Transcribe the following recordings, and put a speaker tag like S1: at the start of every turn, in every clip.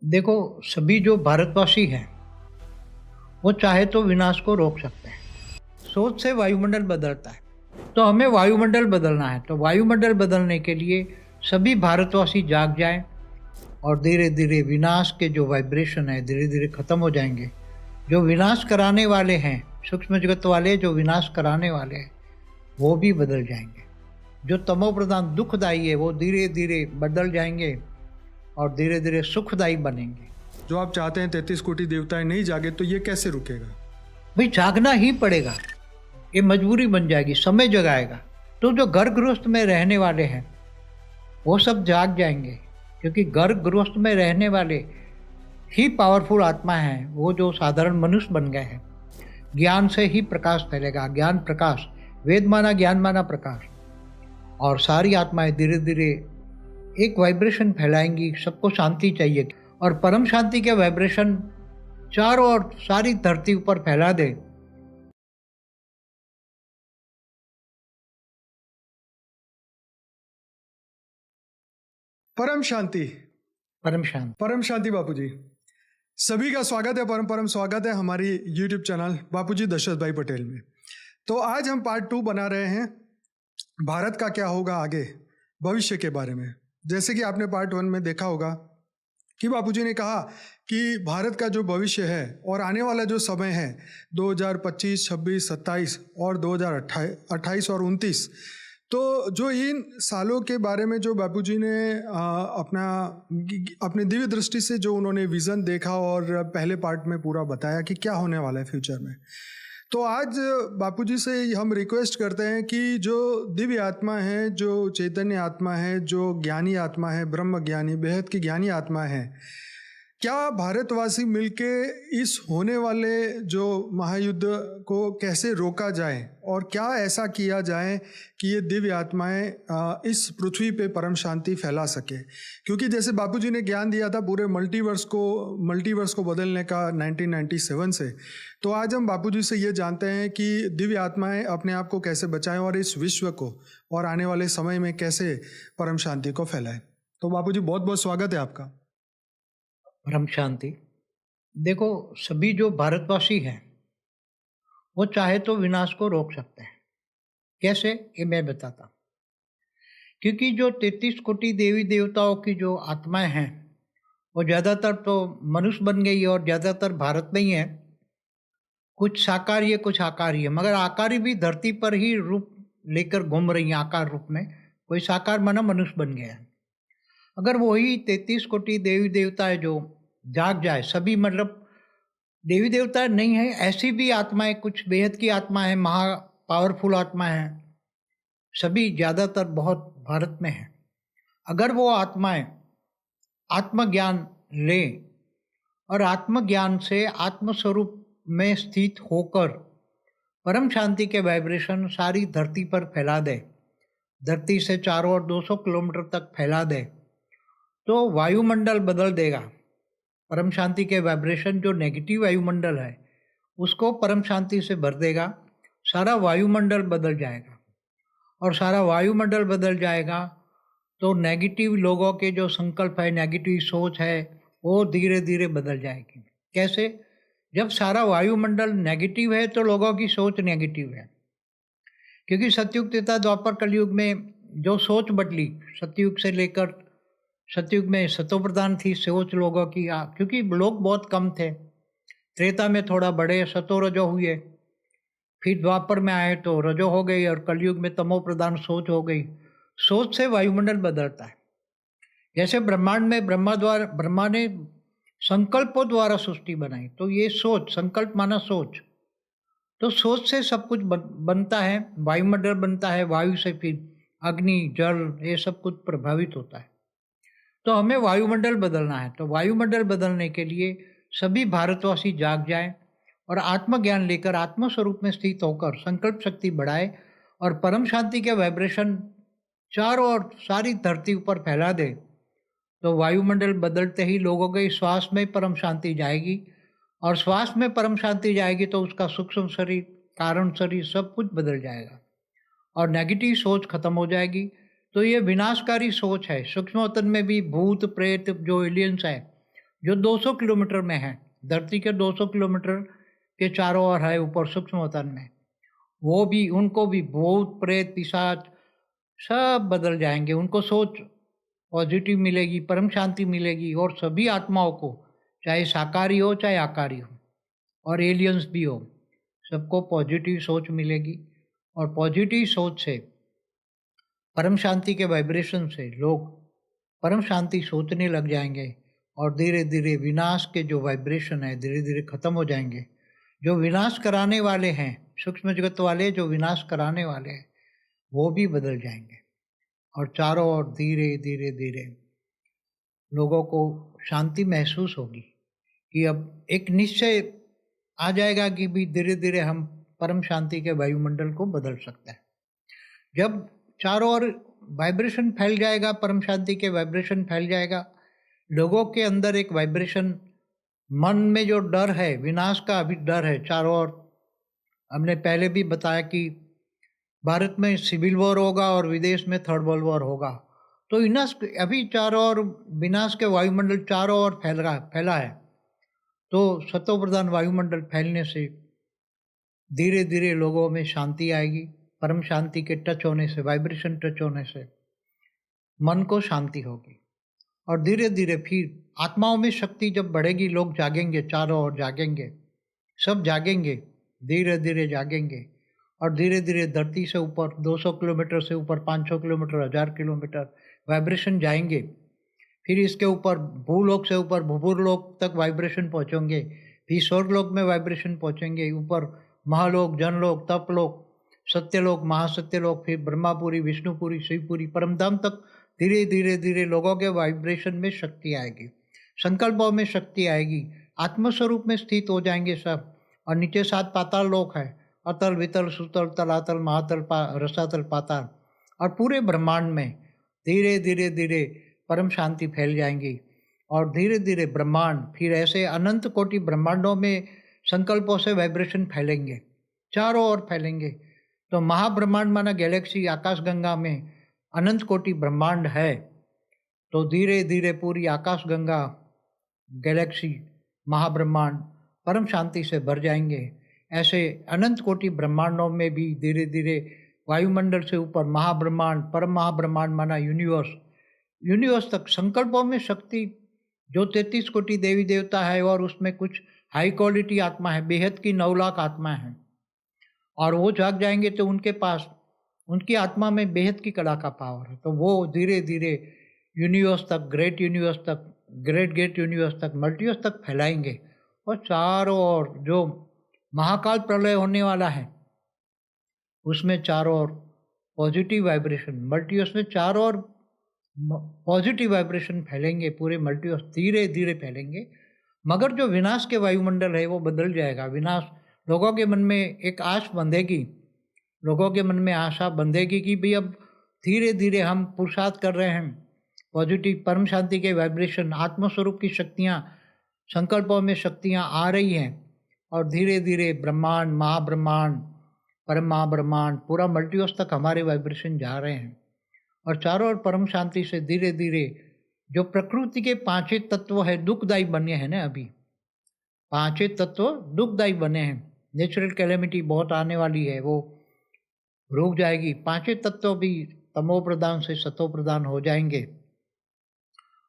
S1: देखो, सभी जो भारतवासी हैं वो चाहे तो विनाश को रोक सकते हैं। सोच से वायुमंडल बदलता है, तो हमें वायुमंडल बदलना है। तो वायुमंडल बदलने के लिए सभी भारतवासी जाग जाएं और धीरे धीरे विनाश के जो वाइब्रेशन है धीरे धीरे खत्म हो जाएंगे। जो विनाश कराने वाले हैं, सूक्ष्म जगत वाले जो विनाश कराने वाले हैं, वो भी बदल जाएंगे। जो तमो प्रधान दुखदायी है वो धीरे धीरे बदल जाएंगे और धीरे धीरे सुखदायी बनेंगे।
S2: जो आप चाहते हैं 33 कोटि देवताएं नहीं जागे तो ये कैसे रुकेगा?
S1: भाई जागना ही पड़ेगा, ये मजबूरी बन जाएगी, समय जगाएगा। तो जो घर गृहस्थ में रहने वाले हैं वो सब जाग जाएंगे, क्योंकि घर गृहस्थ में रहने वाले ही पावरफुल आत्मा हैं। वो जो साधारण मनुष्य बन गए हैं, ज्ञान से ही प्रकाश फैलेगा। ज्ञान प्रकाश, वेद माना ज्ञान माना प्रकाश। और सारी आत्माएं धीरे धीरे एक वाइब्रेशन फैलाएंगी। सबको शांति चाहिए और परम शांति के वाइब्रेशन चारों ओर सारी धरती ऊपर फैला दे।
S2: परम शांति।
S1: परम शांति।
S2: परम शांति बापू जी, सभी का स्वागत है, परम परम स्वागत है हमारी यूट्यूब चैनल बापू जी दशरथ भाई पटेल में। तो आज हम पार्ट 2 बना रहे हैं भारत का क्या होगा आगे, भविष्य के बारे में। जैसे कि आपने पार्ट 1 में देखा होगा कि बापूजी ने कहा कि भारत का जो भविष्य है और आने वाला जो समय है 2025, 26, 27 और 2028 और 29, तो जो इन सालों के बारे में जो बापूजी ने अपने दिव्य दृष्टि से जो उन्होंने विज़न देखा और पहले पार्ट में पूरा बताया कि क्या होने वाला है फ्यूचर में। तो आज बापूजी से हम रिक्वेस्ट करते हैं कि जो दिव्य आत्मा है, जो चैतन्य आत्मा है, जो ज्ञानी आत्मा है, ब्रह्म ज्ञानी, बेहद की ज्ञानी आत्मा है, क्या भारतवासी मिलके इस होने वाले जो महायुद्ध को कैसे रोका जाए और क्या ऐसा किया जाए कि ये दिव्य आत्माएं इस पृथ्वी पे परम शांति फैला सके। क्योंकि जैसे बापूजी ने ज्ञान दिया था पूरे मल्टीवर्स को बदलने का 1997 से, तो आज हम बापूजी से ये जानते हैं कि दिव्य आत्माएं अपने आप को कैसे बचाएं और इस विश्व को और आने वाले समय में कैसे परम शांति को फैलाएं। तो बापूजी बहुत बहुत स्वागत है आपका।
S1: परम शांति। देखो, सभी जो भारतवासी हैं वो चाहे तो विनाश को रोक सकते हैं। कैसे, ये मैं बताता हूँ। क्योंकि जो 33 कोटि देवी देवताओं की जो आत्माएं हैं वो ज़्यादातर तो मनुष्य बन गई है और ज़्यादातर भारत में ही है। कुछ साकारी है, कुछ आकारी है, मगर आकारी भी धरती पर ही रूप लेकर घूम रही है आकार रूप में। कोई साकार माना मनुष्य बन गया है। अगर वही 33 कोटि देवी देवता है जो जाग जाए, सभी मतलब देवी देवता नहीं है, ऐसी भी आत्माएं, कुछ बेहद की आत्मा है, महा पावरफुल आत्मा है, सभी ज़्यादातर बहुत भारत में है। अगर वो आत्माएं आत्मज्ञान ले और आत्मज्ञान से आत्मस्वरूप में स्थित होकर परम शांति के वाइब्रेशन सारी धरती पर फैला दे, धरती से चारों ओर 200 किलोमीटर तक फैला दे, तो वायुमंडल बदल देगा। परम शांति के वाइब्रेशन जो नेगेटिव वायुमंडल है उसको परम शांति से भर देगा। सारा वायुमंडल बदल जाएगा और सारा वायुमंडल बदल जाएगा तो नेगेटिव लोगों के जो संकल्प है, नेगेटिव सोच है, वो धीरे धीरे बदल जाएगी। कैसे? जब सारा वायुमंडल नेगेटिव है तो लोगों की सोच नेगेटिव है। क्योंकि सतयुग त्रेता द्वापर कलयुग में जो सोच बदली, सतयुग से लेकर सतयुग में सतो प्रधान थी सोच लोगों की, क्योंकि लोग बहुत कम थे। त्रेता में थोड़ा बड़े, सतो रजो हुए, फिर द्वापर में आए तो रजो हो गई और कलयुग में तमो प्रधान सोच हो गई। सोच से वायुमंडल बदलता है। जैसे ब्रह्मांड में ब्रह्मा ने संकल्पों द्वारा सृष्टि बनाई, तो ये सोच, संकल्प माना सोच, तो सोच से सब कुछ बनता है, वायुमंडल बनता है। वायु से फिर अग्नि, जल, ये सब कुछ प्रभावित होता है। तो हमें वायुमंडल बदलना है। तो वायुमंडल बदलने के लिए सभी भारतवासी जाग जाएं और आत्मज्ञान लेकर आत्मस्वरूप में स्थित होकर संकल्प शक्ति बढ़ाए और परम शांति के वाइब्रेशन चारों ओर सारी धरती ऊपर फैला दे, तो वायुमंडल बदलते ही लोगों के श्वास में परम शांति जाएगी और श्वास में परम शांति जाएगी तो उसका सूक्ष्म शरीर, कारण शरीर, सब कुछ बदल जाएगा और नेगेटिव सोच खत्म हो जाएगी। तो ये विनाशकारी सोच है। सूक्ष्म वतन में भी भूत प्रेत जो एलियंस है जो 200 किलोमीटर में है, धरती के 200 किलोमीटर के चारों ओर है ऊपर सूक्ष्म वतन में, वो भी, उनको भी भूत प्रेत पिशाच सब बदल जाएंगे। उनको सोच पॉजिटिव मिलेगी, परम शांति मिलेगी, और सभी आत्माओं को, चाहे शाकाहारी हो चाहे आकारी हो और एलियंस भी हो, सबको पॉजिटिव सोच मिलेगी। और पॉजिटिव सोच से, परम शांति के वाइब्रेशन से लोग परम शांति सोचने लग जाएंगे, और धीरे धीरे विनाश के जो वाइब्रेशन है धीरे धीरे खत्म हो जाएंगे। जो विनाश कराने वाले हैं, सूक्ष्म जगत वाले जो विनाश कराने वाले हैं, वो भी बदल जाएंगे। और चारों ओर धीरे धीरे धीरे लोगों को शांति महसूस होगी कि अब एक निश्चय आ जाएगा कि भी धीरे धीरे हम परम शांति के वायुमंडल को बदल सकते हैं। जब चारों ओर वाइब्रेशन फैल जाएगा, परम शांति के वाइब्रेशन फैल जाएगा, लोगों के अंदर एक वाइब्रेशन, मन में जो डर है, विनाश का अभी डर है चारों ओर। हमने पहले भी बताया कि भारत में सिविल वॉर होगा और विदेश में थर्ड वर्ल्ड वॉर होगा। तो विनाश अभी चारों ओर, विनाश के वायुमंडल चारों ओर फैला है। तो सतो प्रधान वायुमंडल फैलने से धीरे धीरे लोगों में शांति आएगी। परम शांति के टच होने से, वाइब्रेशन टच होने से मन को शांति होगी, और धीरे धीरे फिर आत्माओं में शक्ति जब बढ़ेगी, लोग जागेंगे, चारों ओर जागेंगे, सब जागेंगे, धीरे धीरे जागेंगे। और धीरे धीरे धरती से ऊपर 200 किलोमीटर से ऊपर 500 किलोमीटर, 1000 किलोमीटर वाइब्रेशन जाएंगे। फिर इसके ऊपर भूलोक से ऊपर भूभुरलोक तक वाइब्रेशन पहुँचेंगे, फिर स्वर्गलोक में वाइब्रेशन पहुँचेंगे, ऊपर महालोक, जनलोक, तपलोक, सत्यलोक, महासत्यलोक, फिर ब्रह्मापुरी, विष्णुपुरी, शिवपुरी, परमधाम तक धीरे धीरे धीरे लोगों के वाइब्रेशन में शक्ति आएगी, संकल्पों में शक्ति आएगी, आत्मस्वरूप में स्थित हो जाएंगे सब। और नीचे 7 पाताल लोक है, अतल, वितल, सुतल, तलातल, महातल, रसातल, पाताल, और पूरे ब्रह्मांड में धीरे धीरे धीरे परम शांति फैल जाएंगी। और धीरे धीरे ब्रह्मांड, फिर ऐसे अनंत कोटि ब्रह्मांडों में संकल्पों से वाइब्रेशन फैलेंगे, चारों ओर फैलेंगे। तो महाब्रह्मांड माना गैलेक्सी, आकाशगंगा में अनंत कोटि ब्रह्मांड है। तो धीरे धीरे पूरी आकाशगंगा, गैलेक्सी, महाब्रह्मांड परम शांति से भर जाएंगे। ऐसे अनंत कोटि ब्रह्मांडों में भी धीरे धीरे वायुमंडल से ऊपर महाब्रह्मांड, परम महाब्रह्मांड माना यूनिवर्स, यूनिवर्स तक संकल्पों में शक्ति, जो 33 कोटि देवी देवता है, और उसमें कुछ हाई क्वालिटी आत्मा है, बेहद की 9 लाख आत्मा है, और वो जाग जाएंगे तो उनके पास, उनकी आत्मा में बेहद की कला का पावर है। तो वो धीरे धीरे यूनिवर्स तक, ग्रेट यूनिवर्स तक, ग्रेट गेट यूनिवर्स तक, मल्टीवर्स तक फैलाएंगे। और चारों ओर जो महाकाल प्रलय होने वाला है, उसमें चारों ओर पॉजिटिव वाइब्रेशन, मल्टीवर्स में चारों ओर पॉजिटिव वाइब्रेशन फैलेंगे, पूरे मल्टीवर्स धीरे धीरे फैलेंगे। मगर जो विनाश के वायुमंडल है वो बदल जाएगा। विनाश, लोगों के मन में एक आश बंधेगी, लोगों के मन में आशा बंधेगी कि भाई अब धीरे धीरे हम पुरुषार्थ कर रहे हैं, पॉजिटिव परम शांति के वाइब्रेशन, आत्मस्वरूप की शक्तियाँ, संकल्पों में शक्तियाँ आ रही हैं, और धीरे धीरे ब्रह्मांड, महाब्रह्मांड, परम महाब्रह्मांड, पूरा मल्टीवर्स तक हमारे वाइब्रेशन जा रहे हैं। और चारों ओर परम शांति से धीरे धीरे जो प्रकृति के 5 तत्व है, दुखदायी बने हैं ना, अभी 5 तत्व दुखदायी बने हैं, नेचुरल कैलेमिटी बहुत आने वाली है, वो रुक जाएगी। 5 तत्व भी तमो प्रधान से सतो प्रधान हो जाएंगे,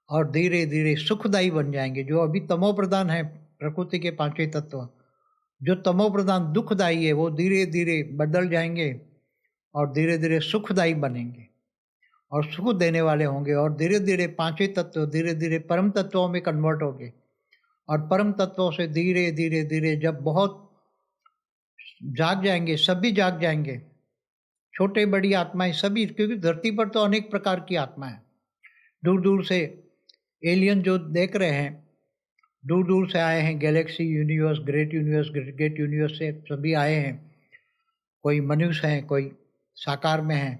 S1: और धीरे धीरे सुखदायी बन जाएंगे। जो अभी तमो प्रधान है, प्रकृति के 5 तत्व, जो तमो प्रधान दुखदायी है, वो धीरे धीरे बदल जाएंगे, और धीरे धीरे सुखदायी बनेंगे, और सुख देने वाले होंगे। और धीरे धीरे 5 तत्व धीरे धीरे परम तत्वों में कन्वर्ट होंगे, और परम तत्वों से धीरे धीरे धीरे जब बहुत जाग जाएंगे, सभी जाग जाएंगे, छोटे बड़ी आत्माएं सभी, क्योंकि धरती पर तो अनेक प्रकार की आत्मा है। दूर दूर से एलियन जो देख रहे हैं, दूर दूर से आए हैं, गैलेक्सी, यूनिवर्स, ग्रेट यूनिवर्स से सभी आए हैं। कोई मनुष्य हैं, कोई साकार में हैं।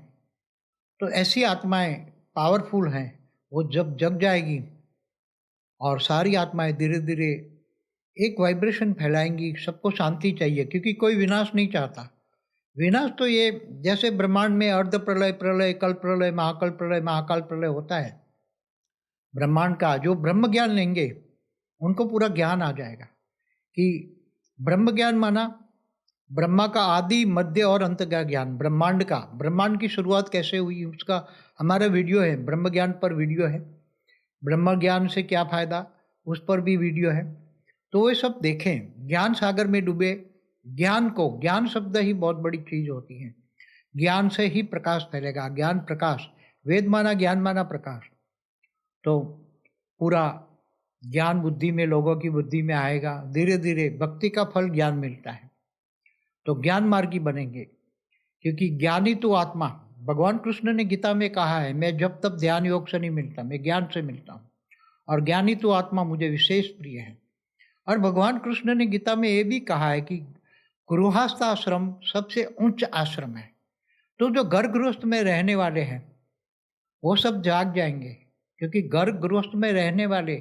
S1: तो ऐसी आत्माएं पावरफुल हैं, वो जब जग जाएगी और सारी आत्माएं धीरे धीरे एक वाइब्रेशन फैलाएंगी। सबको शांति चाहिए, क्योंकि कोई विनाश नहीं चाहता। विनाश तो ये जैसे ब्रह्मांड में अर्ध प्रलय, प्रलय, कल प्रलय, महाकाल प्रलय होता है ब्रह्मांड का। जो ब्रह्म ज्ञान लेंगे, उनको पूरा ज्ञान आ जाएगा कि ब्रह्म ज्ञान माना ब्रह्मा का आदि मध्य और अंत का ज्ञान, ब्रह्मांड की शुरुआत कैसे हुई उसका हमारा वीडियो है, ब्रह्म ज्ञान पर वीडियो है। ब्रह्म ज्ञान से क्या फायदा उस पर भी वीडियो है। तो ये सब देखें, ज्ञान सागर में डूबे। ज्ञान शब्द ही बहुत बड़ी चीज होती है। ज्ञान से ही प्रकाश फैलेगा, ज्ञान प्रकाश, वेद माना ज्ञान माना प्रकाश। तो पूरा ज्ञान बुद्धि में, लोगों की बुद्धि में आएगा। धीरे धीरे भक्ति का फल ज्ञान मिलता है, तो ज्ञान मार्गी बनेंगे। क्योंकि ज्ञानी तो आत्मा, भगवान कृष्ण ने गीता में कहा है, मैं जब तब ध्यान योग से नहीं मिलता, मैं ज्ञान से मिलता हूँ, और ज्ञानी तो आत्मा मुझे विशेष प्रिय है। और भगवान कृष्ण ने गीता में ये भी कहा है कि गृहस्थ आश्रम सबसे उच्च आश्रम है। तो जो घर गृहस्थ में रहने वाले हैं वो सब जाग जाएंगे, क्योंकि घर गृहस्थ में रहने वाले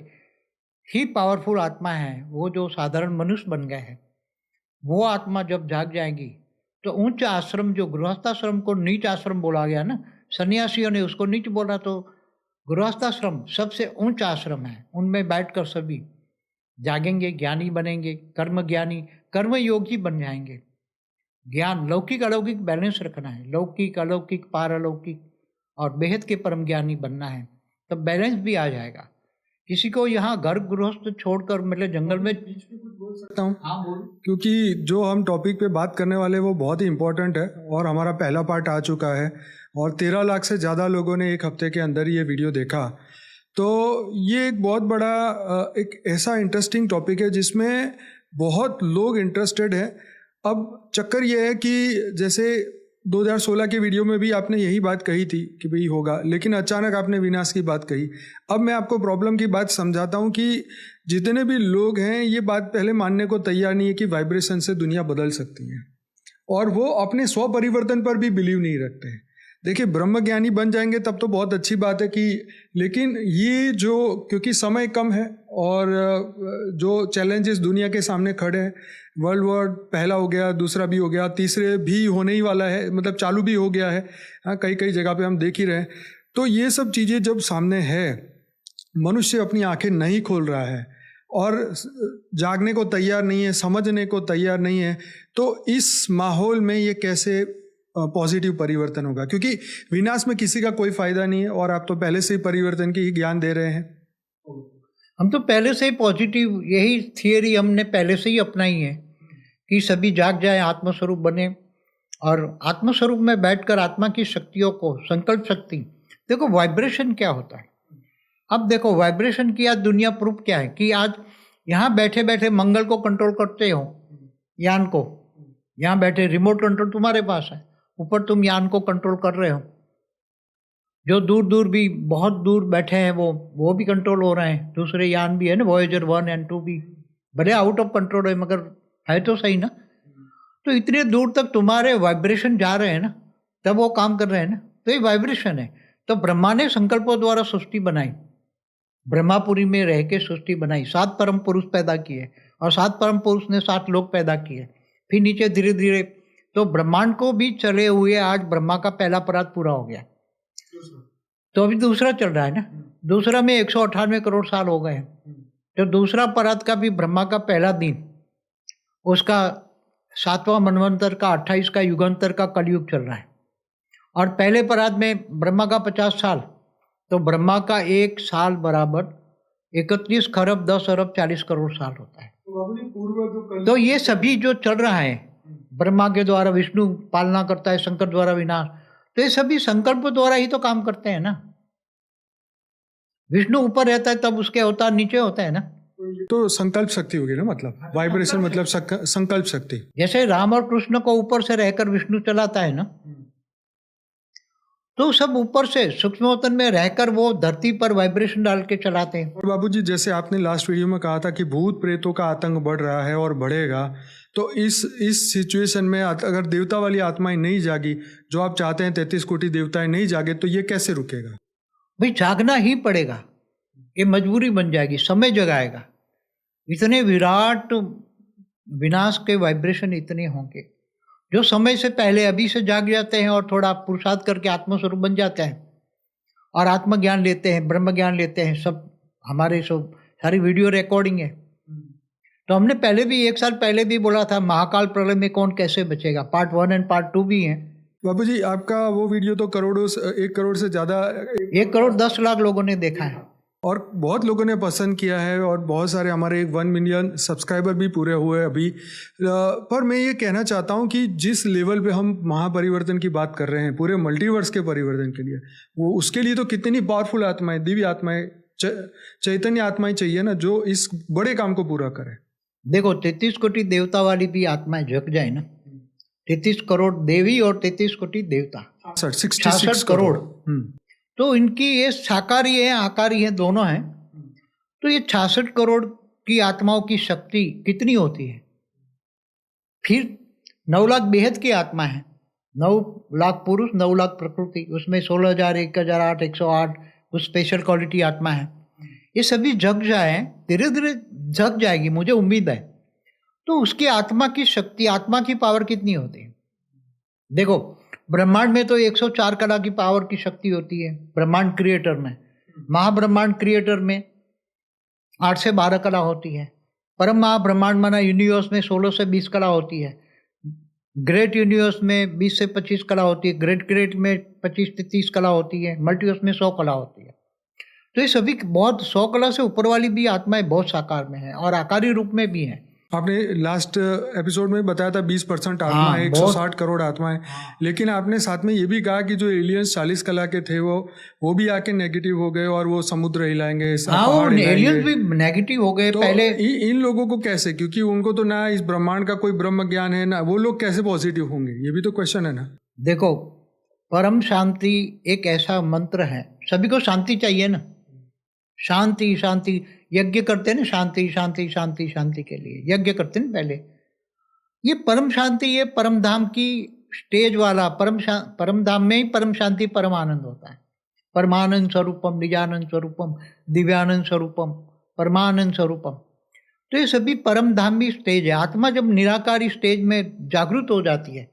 S1: ही पावरफुल आत्मा है। वो जो साधारण मनुष्य बन गए हैं, वो आत्मा जब जाग जाएंगी तो उच्च आश्रम, जो गृहस्थाश्रम को नीच आश्रम बोला गया ना, सन्यासियों ने उसको नीच बोला, तो गृहस्थाश्रम सबसे उच्च आश्रम है। उनमें बैठकर सभी जागेंगे, ज्ञानी बनेंगे, कर्म ज्ञानी, कर्म योगी बन जाएंगे। ज्ञान लौकिक अलौकिक बैलेंस रखना है, लौकिक अलौकिक पारलौकिक और बेहद के परम ज्ञानी बनना है, तब बैलेंस भी आ जाएगा। किसी को यहाँ घर गृहस्थ छोड़कर मतलब जंगल में
S2: बोल सकता हूँ? हाँ बोल। क्योंकि जो हम टॉपिक पे बात करने वाले वो बहुत ही इम्पोर्टेंट है, और हमारा पहला पार्ट आ चुका है और 13 लाख से ज़्यादा लोगों ने एक हफ्ते के अंदर ये वीडियो देखा। तो ये एक बहुत बड़ा एक ऐसा इंटरेस्टिंग टॉपिक है जिसमें बहुत लोग इंटरेस्टेड हैं। अब चक्कर ये है कि जैसे 2016 के वीडियो में भी आपने यही बात कही थी कि भाई होगा, लेकिन अचानक आपने विनाश की बात कही। अब मैं आपको प्रॉब्लम की बात समझाता हूँ कि जितने भी लोग हैं ये बात पहले मानने को तैयार नहीं है कि वाइब्रेशन से दुनिया बदल सकती है, और वो अपने स्व परिवर्तन पर भी बिलीव नहीं रखते हैं। देखिए, ब्रह्म ज्ञानी बन जाएंगे तब तो बहुत अच्छी बात है कि, लेकिन ये जो, क्योंकि समय कम है और जो चैलेंजेस दुनिया के सामने खड़े हैं, वर्ल्ड वॉर पहला हो गया, दूसरा भी हो गया, तीसरे भी होने ही वाला है, मतलब चालू भी हो गया है, हाँ कई कई जगह पे हम देख ही रहे हैं। तो ये सब चीज़ें जब सामने है, मनुष्य अपनी आंखें नहीं खोल रहा है और जागने को तैयार नहीं है, समझने को तैयार नहीं है, तो इस माहौल में ये कैसे पॉजिटिव परिवर्तन होगा? क्योंकि विनाश में किसी का कोई फायदा नहीं है, और आप तो पहले से ही परिवर्तन की ही ज्ञान दे रहे हैं।
S1: हम तो पहले से ही पॉजिटिव, यही थियरी हमने पहले से ही अपनाई है कि सभी जाग जाए, आत्मस्वरूप बने, और आत्मस्वरूप में बैठकर आत्मा की शक्तियों को, संकल्प शक्ति, देखो वाइब्रेशन क्या होता है। अब देखो वाइब्रेशन की आज दुनिया प्रूफ क्या है कि आज यहाँ बैठे बैठे मंगल को कंट्रोल करते हो, यान को, यहाँ बैठे रिमोट कंट्रोल तुम्हारे पास है, ऊपर तुम यान को कंट्रोल कर रहे हो। जो दूर दूर भी, बहुत दूर बैठे हैं वो भी कंट्रोल हो रहे हैं, दूसरे यान भी है ना, वॉयेजर 1 और 2 भी, भले आउट ऑफ कंट्रोल है मगर है तो सही ना। तो इतने दूर तक तुम्हारे वाइब्रेशन जा रहे हैं ना, तब वो काम कर रहे हैं ना, तो ये वाइब्रेशन है। तो ब्रह्मा ने संकल्पों द्वारा सृष्टि बनाई, ब्रह्मापुरी में रह के सृष्टि बनाई, 7 परम पुरुष पैदा किए, और 7 परम पुरुष ने 7 लोग पैदा किए, फिर नीचे धीरे धीरे, तो ब्रह्मांड को भी चले हुए आज ब्रह्मा का पहला परात पूरा हो गया, तो अभी दूसरा चल रहा है ना, दूसरा में 198 करोड़ साल हो गए हैं। तो दूसरा परात का भी ब्रह्मा का पहला दिन, उसका 7वां मनवंतर का 28 का युगांतर का कलयुग चल रहा है, और पहले परात में ब्रह्मा का 50 साल, तो ब्रह्मा का 1 साल बराबर 31 खरब 10 अरब 40 करोड़ साल होता है। तो ये सभी जो चल रहा है, ब्रह्मा के द्वारा विष्णु पालना करता है, शंकर द्वारा विनाश, तो ये सभी संकल्प द्वारा ही तो काम करते हैं ना। विष्णु ऊपर रहता है तब उसके अवतार नीचे होता है ना,
S2: तो संकल्प शक्ति होगी ना, मतलब वाइब्रेशन मतलब संकल्प शक्ति।
S1: जैसे राम और कृष्ण को ऊपर से रहकर विष्णु चलाता है ना, तो सब ऊपर से सूक्ष्मवतन में रहकर वो धरती पर वाइब्रेशन डाल के चलाते हैं।
S2: और बाबूजी, जैसे आपने लास्ट वीडियो में कहा था कि भूत प्रेतों का आतंक बढ़ रहा है और बढ़ेगा, तो इस सिचुएशन में अगर देवता वाली आत्माएं नहीं जागी, जो आप चाहते हैं 33 कोटि देवताएं नहीं जागे, तो ये कैसे रुकेगा?
S1: भाई जागना ही पड़ेगा, ये मजबूरी बन जाएगी, समय जगाएगा। इतने विराट विनाश के वाइब्रेशन इतने होंगे, जो समय से पहले अभी से जाग जाते हैं और थोड़ा पुरुषार्थ करके आत्मस्वरूप बन जाते हैं और आत्मज्ञान लेते हैं, ब्रह्म ज्ञान लेते हैं, सब हमारे सब सारी वीडियो रिकॉर्डिंग है। तो हमने पहले भी 1 साल पहले भी बोला था महाकाल प्रलय में कौन कैसे बचेगा, पार्ट 1 एंड पार्ट 2 भी है।
S2: बापू जी आपका वो वीडियो तो 1 करोड़ से ज़्यादा
S1: 1 करोड़ 10 लाख लोगों ने देखा है
S2: और बहुत लोगों ने पसंद किया है और बहुत सारे हमारे 1 मिलियन सब्सक्राइबर भी पूरे हुए अभी। पर मैं ये कहना चाहता हूँ कि जिस लेवल पे हम महापरिवर्तन की बात कर रहे हैं पूरे मल्टीवर्स के परिवर्तन के लिए, वो उसके लिए तो कितनी पावरफुल आत्माएं, दिव्य आत्माएं, चैतन्य आत्माएं चाहिए ना, जो इस बड़े काम को पूरा करें।
S1: देखो 33 कोटि देवता वाली भी आत्माएं जग जाए ना, 33 करोड़ देवी और 33 कोटि देवता, 66 करोड़। तो इनकी ये साकारी है आकारी है दोनों हैं। तो ये 66 करोड़ की आत्माओं की शक्ति कितनी होती है। फिर 9 लाख बेहद की आत्मा है, 9 लाख पुरुष 9 लाख प्रकृति, उसमें 16,000 1008 108 कुछ स्पेशल क्वालिटी आत्मा है। ये सभी जग जाए, धीरे धीरे जग जाएगी, मुझे उम्मीद है। तो उसकी आत्मा की शक्ति, आत्मा की पावर कितनी होती है। देखो ब्रह्मांड में तो 104 कला की पावर की शक्ति होती है ब्रह्मांड क्रिएटर में। महाब्रह्मांड क्रिएटर में 8 से 12 कला होती है। परम महाब्रह्मांड माना यूनिवर्स में 16 से 20 कला होती है। ग्रेट यूनिवर्स में 20 से 25 कला होती है। ग्रेट में 25 से 30 कला होती है। मल्टीवर्स में 100 कला होती है। तो ये सभी बहुत 100 कला से ऊपर वाली भी आत्माएं बहुत साकार में है और आकारी रूप में भी है।
S2: आपने लास्ट एपिसोड में बताया था 20% आत्मा है, 160 करोड़ आत्मा है। लेकिन आपने साथ में ये भी कहा कि जो एलियंस 40 कला के थे वो भी आके नेगेटिव हो गए और वो समुद्र हिलाएंगे,
S1: एलियंस भी नेगेटिव हो गए।
S2: तो पहले इन लोगों को कैसे, क्योंकि उनको तो ना इस ब्रह्मांड का कोई ब्रह्म ज्ञान है ना, वो लोग कैसे पॉजिटिव होंगे, ये भी तो क्वेश्चन है ना।
S1: देखो परम शांति एक ऐसा मंत्र है, सभी को शांति चाहिए ना, शांति शांति। यज्ञ करते हैं ना, शांति शांति शांति शांति के लिए यज्ञ करते हैं पहले। ये परम शांति, ये परम धाम की स्टेज वाला परम धाम में ही परम शांति परम आनंद होता है। परमानंद स्वरूपम, निजानंद स्वरूपम, दिव्यानंद स्वरूपम, परमानंद स्वरूपम। तो ये सभी परम धामी स्टेज है। आत्मा जब निराकारी स्टेज में जागृत हो जाती है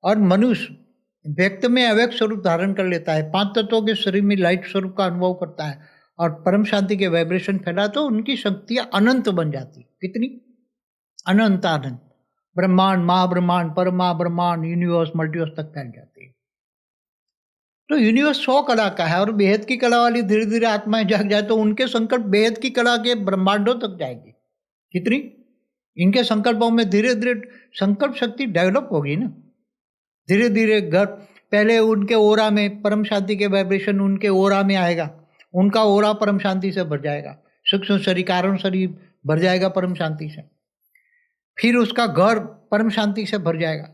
S1: और मनुष्य व्यक्त में अव्यक्त स्वरूप धारण कर लेता है, 5 तत्वों के शरीर में लाइट स्वरूप का अनुभव करता है और परम शांति के वाइब्रेशन फैला, तो उनकी शक्तियां अनंत बन जाती। कितनी अनंत आनंद, ब्रह्मांड महाब्रह्मांड परम महाब्रह्मांड यूनिवर्स मल्टीवर्स तक फैल जाती है। तो यूनिवर्स 100 कला का है और बेहद की कला वाली धीरे धीरे आत्माएं जाग जाए तो उनके संकल्प बेहद की कला के ब्रह्मांडों तक जाएगी। कितनी इनके संकल्पों में धीरे धीरे संकल्प शक्ति डेवलप होगी ना। धीरे धीरे घर पहले उनके ओरा में परम शांति के वाइब्रेशन उनके ओरा में आएगा, उनका ओरा परम शांति से भर जाएगा, सूक्ष्म शरीर कारण शरीर भर जाएगा परम शांति से। फिर उसका घर परम शांति से भर जाएगा।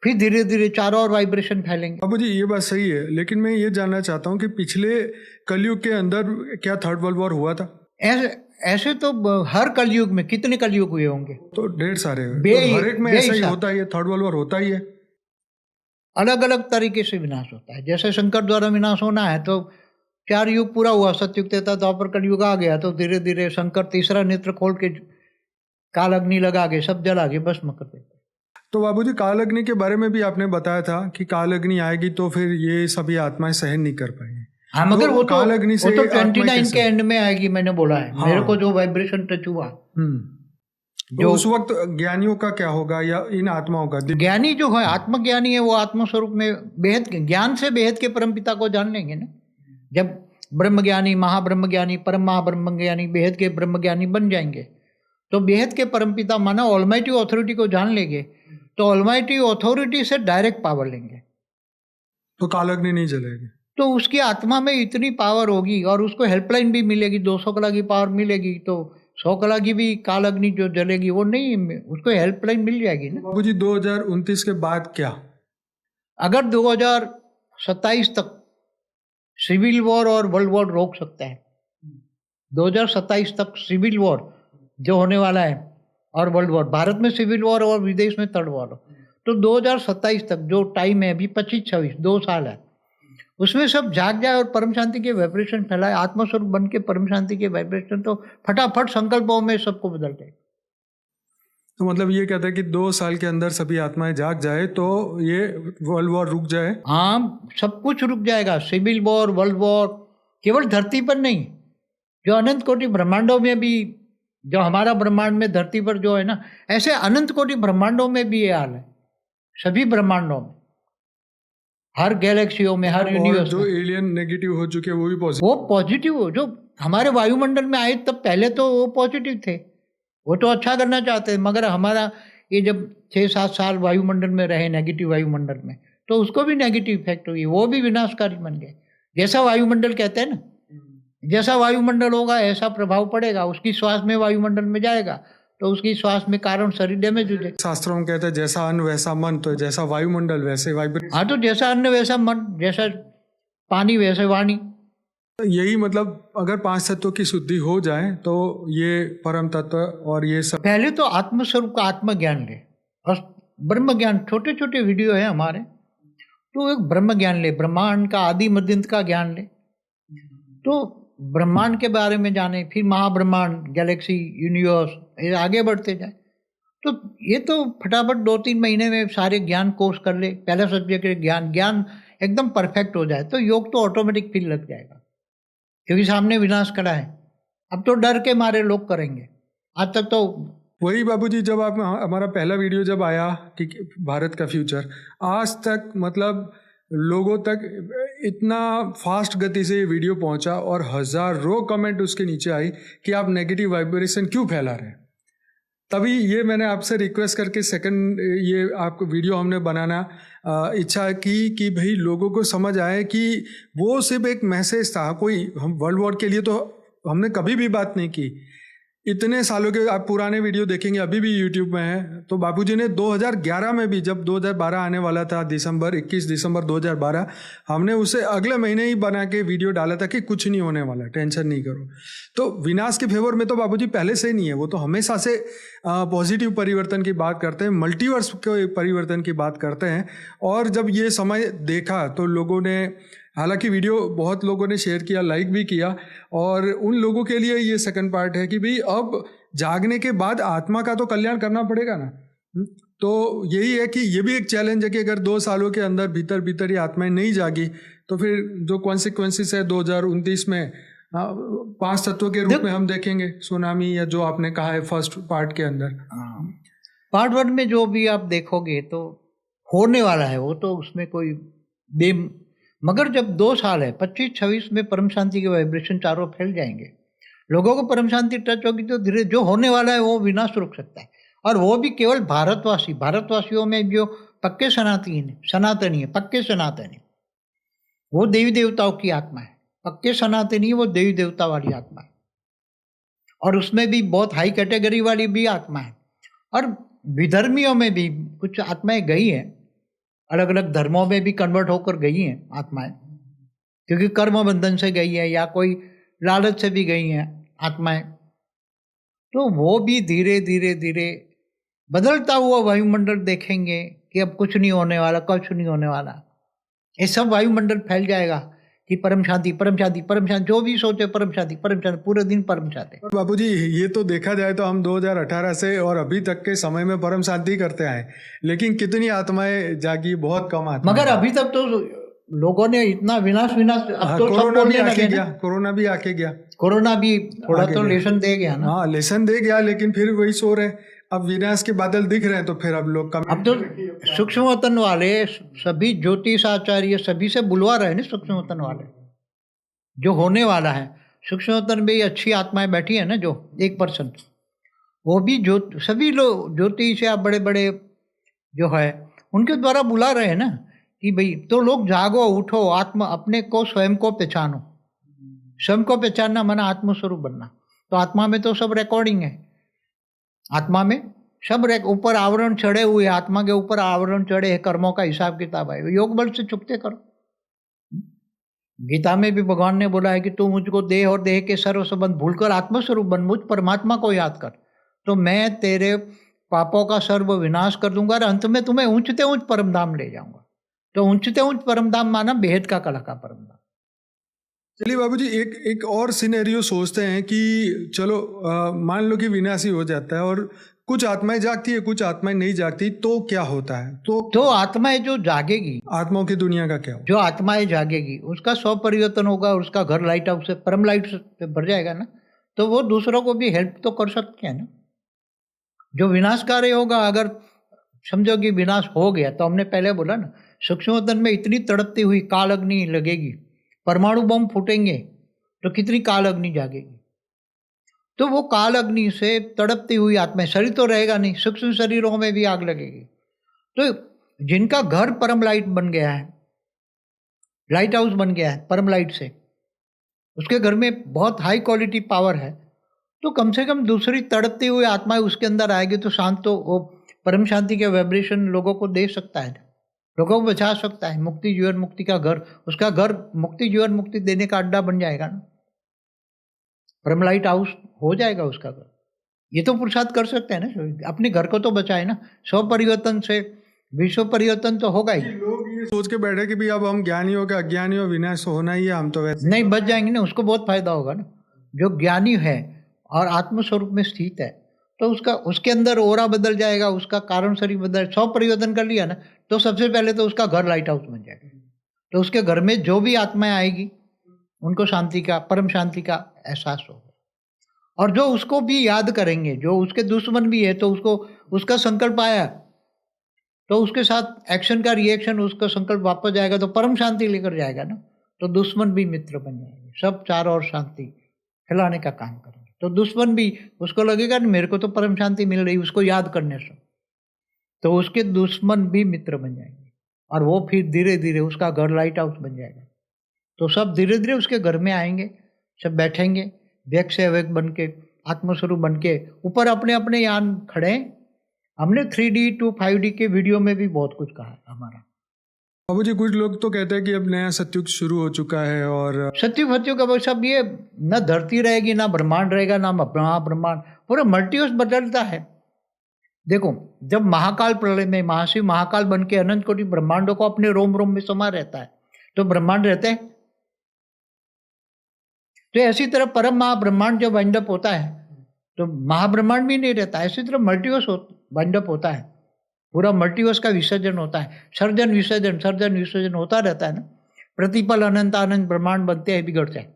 S1: फिर धीरे धीरे चारों ओर वाइब्रेशन फैलेंगे।
S2: बाबू जी ये बात सही है, लेकिन मैं ये जानना चाहता हूँ कि पिछले कलयुग के अंदर क्या 3rd वर्ल्ड वॉर हुआ था?
S1: ऐसे तो हर कलयुग में कितने कलयुग हुए होंगे?
S2: तो ढेर सारे तो हर एक में ऐसा ही होता है, 3rd वर्ल्ड वॉर होता ही है।
S1: अलग अलग तरीके से विनाश होता है। जैसे शंकर द्वारा विनाश होना है तो 4 युग पूरा हुआ, सतयुग त्रेता द्वापर कलयुग आ गया तो धीरे धीरे शंकर तीसरा नेत्र खोल के काल अग्नि लगा के सब जला के भस्म कर देते।
S2: तो बाबूजी काल अग्नि के बारे में भी आपने बताया था कि काल अग्नि आएगी तो फिर ये सभी आत्माएं सहन नहीं कर पाएंगी।
S1: हाँ मगर
S2: तो
S1: वो
S2: काल अग्नि से
S1: 29 के एंड में आएगी, मैंने बोला है। हाँ। मेरे को जो वाइब्रेशन टच हुआ
S2: जो उस वक्त ज्ञानियों का क्या होगा या इन आत्माओं का?
S1: ज्ञानी जो है आत्मज्ञानी है, वो आत्मस्वरूप में बेहद ज्ञान से बेहद के परमपिता को जान लेंगे ना। जब ब्रह्मज्ञानी महाब्रह्मज्ञानी परम महाब्रह्मज्ञानी बेहद के ब्रह्मज्ञानी बन जाएंगे तो बेहद के परमपिता माना ऑलमाइटी अथॉरिटी को जान लेंगे तो ऑलमाइटी अथॉरिटी से डायरेक्ट पावर लेंगे
S2: तो काल अग्नि नहीं जलेगी।
S1: तो उसकी आत्मा में इतनी पावर होगी और उसको हेल्पलाइन भी मिलेगी, 200 कला की पावर मिलेगी तो 100 कला की भी काल अग्नि जो जलेगी वो नहीं, उसको हेल्पलाइन मिल जाएगी ना।
S2: बाबूजी 2029 के बाद क्या?
S1: अगर 2027 तक सिविल वॉर और वर्ल्ड वॉर रोक सकता है, 2027 तक सिविल वॉर जो होने वाला है और वर्ल्ड वॉर, भारत में सिविल वॉर और विदेश में 3rd वॉर, तो 2027 तक जो टाइम है अभी 25-26 2 साल है, उसमें सब जाग जाए और परम शांति के वाइब्रेशन फैलाए, आत्मस्वरूप बन के परम शांति के वाइब्रेशन तो फटाफट संकल्पों में सबको बदल जाए।
S2: तो मतलब ये कहता है कि 2 साल के अंदर सभी आत्माएं जाग जाए तो ये वर्ल्ड वॉर रुक जाए।
S1: हाँ सब कुछ रुक जाएगा, सिविल वॉर वर्ल्ड वॉर, केवल धरती पर नहीं जो अनंत कोटि ब्रह्मांडों में भी, जो हमारा ब्रह्मांड में धरती पर जो है ना, ऐसे अनंत कोटि ब्रह्मांडों में भी ये हाल है, सभी ब्रह्मांडों में, हर गैलेक्सियों में, हर
S2: और
S1: यूनिवर्स
S2: जो
S1: में।
S2: एलियन नेगेटिव हो चुके हैं वो भी पॉजिटिव,
S1: वो पॉजिटिव हो, जो हमारे वायुमंडल में आए तब पहले तो वो पॉजिटिव थे, वो तो अच्छा करना चाहते हैं, मगर हमारा ये जब 6-7 साल वायुमंडल में रहे, नेगेटिव वायुमंडल में, तो उसको भी नेगेटिव इफेक्ट हुई, वो भी विनाशकारी बन गए। जैसा वायुमंडल कहते हैं ना, जैसा वायुमंडल होगा ऐसा प्रभाव पड़ेगा, उसकी श्वास में वायुमंडल में जाएगा तो उसकी श्वास में कारण शरीर डैमेज हो जाए।
S2: शास्त्रों में कहते हैं जैसा अन्न वैसा मन, तो जैसा वायुमंडल वैसे वाइब्रेशन।
S1: हाँ, तो जैसा अन्न वैसा मन, जैसा पानी वैसे वाणी।
S2: यही मतलब अगर 5 तत्वों की शुद्धि हो जाए तो ये परम तत्व और ये सब।
S1: पहले तो आत्मस्वरूप का आत्मज्ञान ले, और ब्रह्म ज्ञान, छोटे छोटे वीडियो है हमारे, तो एक ब्रह्म ज्ञान ले, ब्रह्मांड का आदि मध्यंत का ज्ञान ले, तो ब्रह्मांड के बारे में जाने, फिर महाब्रह्मांड, गैलेक्सी, यूनिवर्स, ये आगे बढ़ते जाए। तो ये तो फटाफट 2-3 महीने में सारे ज्ञान कोर्स कर ले, पहला सब्जेक्ट ज्ञान एकदम परफेक्ट हो जाए तो योग तो ऑटोमेटिक फिर लग जाएगा, क्योंकि सामने विनाश खड़ा है। अब तो डर के मारे लोग करेंगे, आज तक तो
S2: वही बाबूजी, जब आप हमारा पहला वीडियो जब आया कि भारत का फ्यूचर, आज तक मतलब लोगों तक इतना फास्ट गति से ये वीडियो पहुंचा और हजारों कमेंट उसके नीचे आई कि आप नेगेटिव वाइब्रेशन क्यों फैला रहे हैं। तभी ये मैंने आपसे रिक्वेस्ट करके सेकंड ये आपको वीडियो हमने बनाना इच्छा की कि भाई लोगों को समझ आए कि वो सिर्फ एक मैसेज था, कोई हम वर्ल्ड वॉर के लिए तो हमने कभी भी बात नहीं की। इतने सालों के आप पुराने वीडियो देखेंगे, अभी भी यूट्यूब में है, तो बापूजी ने 2011 में भी, जब 2012 आने वाला था, 21 दिसंबर 2012, हमने उसे अगले महीने ही बना के वीडियो डाला था कि कुछ नहीं होने वाला, टेंशन नहीं करो। तो विनाश के फेवर में तो बापूजी पहले से नहीं है, वो तो हमेशा से पॉजिटिव परिवर्तन की बात करते हैं, मल्टीवर्स के परिवर्तन की बात करते हैं। और जब ये समय देखा तो लोगों ने, हालांकि वीडियो बहुत लोगों ने शेयर किया, लाइक भी किया, और उन लोगों के लिए ये सेकंड पार्ट है कि भाई अब जागने के बाद आत्मा का तो कल्याण करना पड़ेगा ना। तो यही है कि ये भी एक चैलेंज है कि अगर 2 सालों के अंदर भीतर भीतर ये आत्माएं नहीं जागी तो फिर जो कॉन्सिक्वेंसेस है 2029 में 5 तत्वों के रूप में हम देखेंगे सुनामी, या जो आपने कहा है फर्स्ट पार्ट के अंदर।
S1: पार्ट 1 में जो भी आप देखोगे तो होने वाला है, वो तो उसमें कोई मगर जब 2 साल है, 25-26 में परम शांति के वाइब्रेशन चारों फैल जाएंगे, लोगों को परम शांति टच होगी, तो धीरे जो होने वाला है वो विनाश रुक सकता है। और वो भी केवल भारतवासियों में जो पक्के सनातनी है, पक्के सनातनी, वो देवी देवताओं की आत्मा है, पक्के सनातनी वो देवी देवता वाली आत्मा है, और उसमें भी बहुत हाई कैटेगरी वाली भी आत्मा है। और विधर्मियों में भी कुछ आत्माएं गई हैं, अलग अलग धर्मों में भी कन्वर्ट होकर गई हैं आत्माएं, क्योंकि कर्म बंधन से गई है या कोई लालच से भी गई हैं आत्माएं। तो वो भी धीरे धीरे धीरे बदलता हुआ वायुमंडल देखेंगे कि अब कुछ नहीं होने वाला, कुछ नहीं होने वाला, ये सब वायुमंडल फैल जाएगा कि परम शांति, परम शांति, परम शांति, जो भी सोचे परम शांति, पूरे दिन परम शांति।
S2: बापूजी ये तो देखा जाए तो हम 2018 से और अभी तक के समय में परम शांति करते आए, लेकिन कितनी आत्माएं जागी, बहुत कम आत्माएं।
S1: मगर अभी तक तो लोगों ने इतना विनाश अब तो
S2: कोरोना भी आके गया, कोरोना भी
S1: थोड़ा तो लेसन दे गया ना।
S2: हाँ, लेसन दे गया, लेकिन फिर वही सो रहे। अब विनाश के बादल दिख रहे हैं तो फिर अब लोग कम।
S1: अब तो सूक्ष्म वतन वाले सभी ज्योतिष आचार्य सभी से बुलवा रहे हैं ना, सूक्ष्म वतन वाले, जो होने वाला है। सूक्ष्म वतन में अच्छी आत्माएं बैठी है ना, जो 1%, वो भी सभी लोग ज्योतिष या बड़े बड़े जो है उनके द्वारा बुला रहे हैं ना कि भाई तो लोग जागो, उठो, आत्मा अपने को स्वयं को पहचानो। स्वयं को पहचानना माना आत्मस्वरूप बनना। तो आत्मा में तो सब रिकॉर्डिंग है, आत्मा में सब ऊपर आवरण चढ़े हुए, आत्मा के ऊपर आवरण चढ़े है, कर्मों का हिसाब किताब है, योग बल से चुकते करो। गीता में भी भगवान ने बोला है कि तू मुझको देह और देह के सर्व संबंध भूलकर आत्मस्वरूप बन, मुझ परमात्मा को याद कर, तो मैं तेरे पापों का सर्व विनाश कर दूंगा और अंत में तुम्हें ऊंचते ऊंच परम धाम ले जाऊंगा। तो ऊंचते ऊंच परम धाम माना बेहद का कला का परम धाम।
S2: चलिए बाबूजी, एक एक और सिनेरियो सोचते हैं कि चलो मान लो कि विनाश ही हो जाता है और कुछ आत्माएं जागती है, कुछ आत्माएं नहीं जागती, तो क्या होता है?
S1: तो आत्माएं जो जागेगी,
S2: आत्माओं की दुनिया का क्या होगा?
S1: जो आत्माएं जागेगी उसका स्व परिवर्तन होगा, उसका घर लाइट हाउस से परम लाइट से भर जाएगा ना, तो वो दूसरों को भी हेल्प तो कर सकते हैं ना। जो विनाशकारी होगा, अगर समझो कि विनाश हो गया, तो हमने पहले बोला ना, सूक्ष्म वतन में इतनी तड़पती हुई काल अग्नि लगेगी, परमाणु बम फूटेंगे तो कितनी काल अग्नि जागेगी। तो वो काल अग्नि से तड़पती हुई आत्मा, शरीर तो रहेगा नहीं, सूक्ष्म शरीरों में भी आग लगेगी। तो जिनका घर परम लाइट बन गया है, लाइट हाउस बन गया है परम लाइट से, उसके घर में बहुत हाई क्वालिटी पावर है, तो कम से कम दूसरी तड़पती हुई आत्माएं उसके अंदर आएगी तो शांत, तो वो परम शांति के वाइब्रेशन लोगों को दे सकता है, लोगों को बचा सकता है। मुक्ति जीवन मुक्ति का घर, उसका घर मुक्ति जीवन मुक्ति देने का अड्डा बन जाएगा ना, परम लाइट हाउस हो जाएगा उसका घर। ये तो पुरुषार्थ कर सकते हैं ना, अपने घर को तो बचाए ना, स्व परिवर्तन से विश्व परिवर्तन तो होगा ही।
S2: लोग ये सोच के बैठे कि भाई अब हम ज्ञानी हो, क्या अज्ञानी हो, विनाश होना ही है, हम तो वैसे
S1: नहीं, बच जाएंगे ना, उसको बहुत फायदा होगा ना। जो ज्ञानी है और आत्मस्वरूप में स्थित है, तो उसका उसके अंदर ओरा बदल जाएगा, उसका कारण शरीर बदल, स्व परिवर्तन कर लिया ना, तो सबसे पहले तो उसका घर लाइट हाउस बन जाएगा। तो उसके घर में जो भी आत्माएं आएगी उनको शांति का, परम शांति का एहसास होगा। और जो उसको भी याद करेंगे, जो उसके दुश्मन भी है, तो उसको उसका संकल्प आया तो उसके साथ एक्शन का रिएक्शन, उसका संकल्प वापस जाएगा तो परम शांति लेकर जाएगा ना, तो दुश्मन भी मित्र बन जाएंगे, सब चारों ओर शांति फैलाने का काम करेंगे। तो दुश्मन भी, उसको लगेगा ना मेरे को तो परम शांति मिल रही, उसको याद करने से, तो उसके दुश्मन भी मित्र बन जाएंगे और वो फिर धीरे धीरे उसका घर लाइट हाउस बन जाएगा। तो सब धीरे धीरे उसके घर में आएंगे, सब बैठेंगे, व्यक्त से अव्यक्त बन के, आत्मस्वरूप बन के, ऊपर अपने अपने यान खड़े। हमने 3D to 5D के वीडियो में भी बहुत कुछ कहा है हमारा।
S2: बाबूजी, कुछ लोग तो कहते हैं कि अब नया सतयुग शुरू हो चुका है और
S1: सत्युग फत्युग का सब ये, न धरती रहेगी, ना ब्रह्मांड रहेगा, ना महाब्रह्मांड, पूरा मल्टीवर्स बदलता है। देखो, जब महाकाल प्रलय में महाशिव महाकाल बन के अनंत कोटि ब्रह्मांडों को अपने रोम रोम में समा रहता है, तो ब्रह्मांड रहते हैं। तो ऐसी तरह परम महाब्रह्मांड जब वाइंड अप होता है तो महाब्रह्मांड भी नहीं रहता। ऐसी तरह मल्टीवर्स वाइंड अप होता है, पूरा मल्टीवर्स का विसर्जन होता है, सर्जन विसर्जन होता रहता है ना। प्रतिपल अनंत अनंत ब्रह्मांड बनते हैं, बिगड़ते हैं।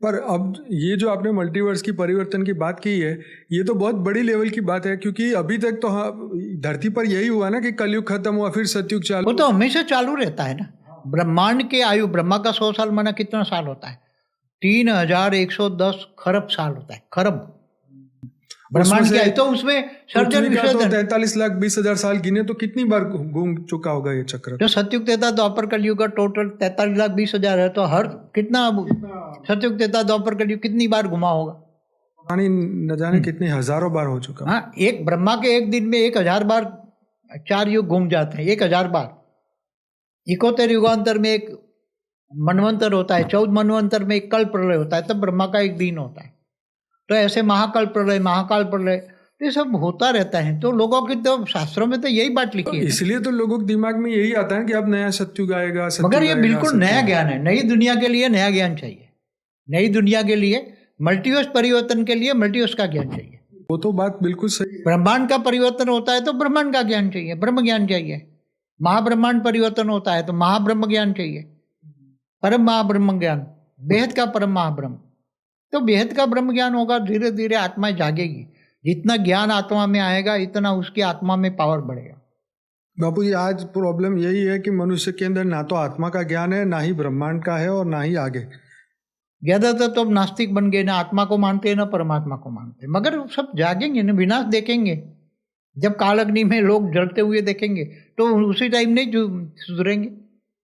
S2: पर अब ये जो आपने मल्टीवर्स की परिवर्तन की बात की है, ये तो बहुत बड़ी लेवल की बात है, क्योंकि अभी तक तो धरती पर यही हुआ ना कि कलयुग खत्म हुआ, फिर सतयुग चालू।
S1: वो तो हमेशा चालू रहता है ना। ब्रह्मांड के आयु, ब्रह्मा का 100 साल माना कितना साल होता है? 3110 खरब साल होता है, खरब ब्रह्मांड की आयु। तो उसमें सर्जन विसर्जन
S2: 43,20,000 साल गिने तो कितनी बार घूम चुका होगा ये चक्र?
S1: जो सतयुग त्रेता द्वापर कलयुग का टोटल 43,20,000 है, तो हर कितना सतयुग त्रेता द्वापर कलयुग कितनी बार घुमा होगा?
S2: न जाने कितनी हजारों बार हो चुका।
S1: हाँ, एक ब्रह्मा के एक दिन में 1000 बार 4 युग घूम जाते हैं, 1000 बार। 71 युगांतर में एक मनवंतर होता है, 14 मनवंतर में एक कल प्रलय होता है, तब ब्रह्मा का एक दिन होता है। तो ऐसे महाकाल प्रलय ये सब होता रहता है। तो लोगों की तो शास्त्रों में तो यही बात लिखी है,
S2: इसलिए तो लोगों के दिमाग में यही आता है कि अब नया सतयुग आएगा।
S1: मगर ये बिल्कुल नया ज्ञान है। नई दुनिया के लिए नया ज्ञान चाहिए, नई दुनिया के लिए मल्टीवर्स परिवर्तन के लिए मल्टीवर्स का ज्ञान चाहिए।
S2: वो तो बात बिल्कुल सही।
S1: ब्रह्मांड का परिवर्तन होता है तो ब्रह्मांड का ज्ञान चाहिए, ब्रह्म ज्ञान चाहिए। महाब्रह्मांड परिवर्तन होता है तो महाब्रह्म ज्ञान चाहिए, परम महाब्रह्म ज्ञान, बेहद का परम महाब्रह्म। तो बेहद का ब्रह्म ज्ञान होगा, धीरे धीरे आत्मा जागेगी। जितना ज्ञान आत्मा में आएगा इतना उसकी आत्मा में पावर बढ़ेगा।
S2: बापू जी, आज प्रॉब्लम यही है कि मनुष्य के अंदर ना तो आत्मा का ज्ञान है, ना ही ब्रह्मांड का है, और ना ही आगे।
S1: ज्यादातर तो अब नास्तिक बन गए, ना आत्मा को मानते हैं ना परमात्मा को मानते हैं। मगर सब जागेंगे ना, विनाश देखेंगे। जब काल अग्नि में लोग जलते हुए देखेंगे तो उसी टाइम नहीं सुधरेंगे।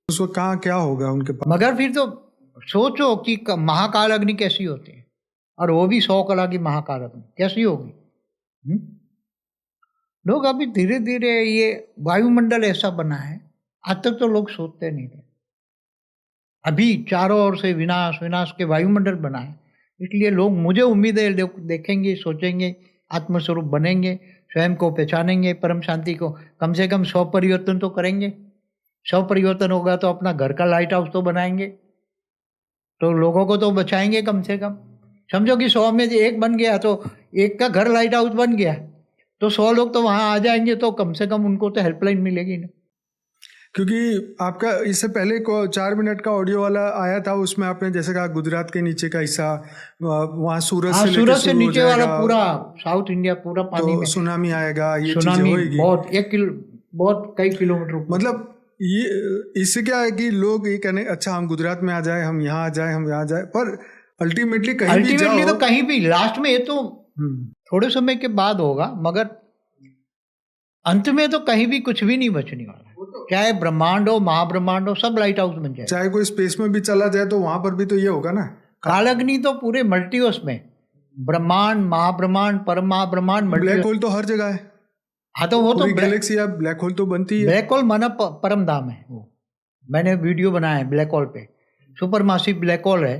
S2: उसको कहाँ क्या होगा उनके पास।
S1: मगर फिर तो सोचो कि महाकाल अग्नि कैसी होती है, और वो भी 100 कला की महाकाल अग्नि कैसी होगी। लोग अभी धीरे धीरे, ये वायुमंडल ऐसा बना है, आज तक तो लोग सोचते नहीं थे। अभी चारों ओर से विनाश विनाश के वायुमंडल बना है, इसलिए लोग, मुझे उम्मीद है, देखेंगे, सोचेंगे, आत्मस्वरूप बनेंगे, स्वयं को पहचानेंगे, परम शांति को कम से कम 100 परिवर्तन तो करेंगे। 100 परिवर्तन होगा तो अपना घर का लाइट हाउस तो बनाएंगे, तो लोगों को तो बचाएंगे कम से कम। समझो कि 100 में एक बन गया तो एक का घर लाइट हाउस बन गया, तो 100 लोग तो वहाँ आ जाएंगे, तो कम से कम उनको तो हेल्पलाइन मिलेगी ना।
S2: क्योंकि आपका इससे पहले को 4 मिनट का ऑडियो वाला आया था, उसमें आपने जैसे कहा गुजरात के नीचे का हिस्सा, वहाँ सूरत
S1: हाँ,
S2: से लेके
S1: सूरत से
S2: शुरू हो
S1: नीचे वाला
S2: जाएगा,
S1: पूरा साउथ इंडिया पूरा पानी
S2: तो
S1: में,
S2: सुनामी आएगा, ये चीजें
S1: सुनामी
S2: होगी।
S1: बहुत कई किलोमीटर ऊपर।
S2: मतलब ये इससे क्या है कि लोग ये कहने अच्छा हम गुजरात में आ जाए, हम यहाँ आ जाए, हम यहाँ जाए, पर अल्टीमेटली कहीं भी जाओ,
S1: तो कहीं भी लास्ट में ये तो थोड़े समय के बाद होगा, मगर अंत में तो कहीं भी कुछ भी नहीं बचने वाला। चाहे ब्रह्मांड हो, महाब्रह्मांड हो, सब लाइट हाउस बन जाए।
S2: चाहे कोई स्पेस में भी चला जाए तो वहां पर भी तो ये होगा ना।
S1: कालअग्नि तो पूरे मल्टीवर्स में, ब्रह्मांड, महाब्रह्मांड, परम महाब्रह्मांड,
S2: ब्लैक होल तो हर जगह है।
S1: हाँ, तो वो तो
S2: गैलेक्सी या ब्लैक होल तो बनती है।
S1: ब्लैक होल माना परम धाम है वो। मैंने वीडियो बनाया है ब्लैक होल पे, सुपर मासिव ब्लैक होल है,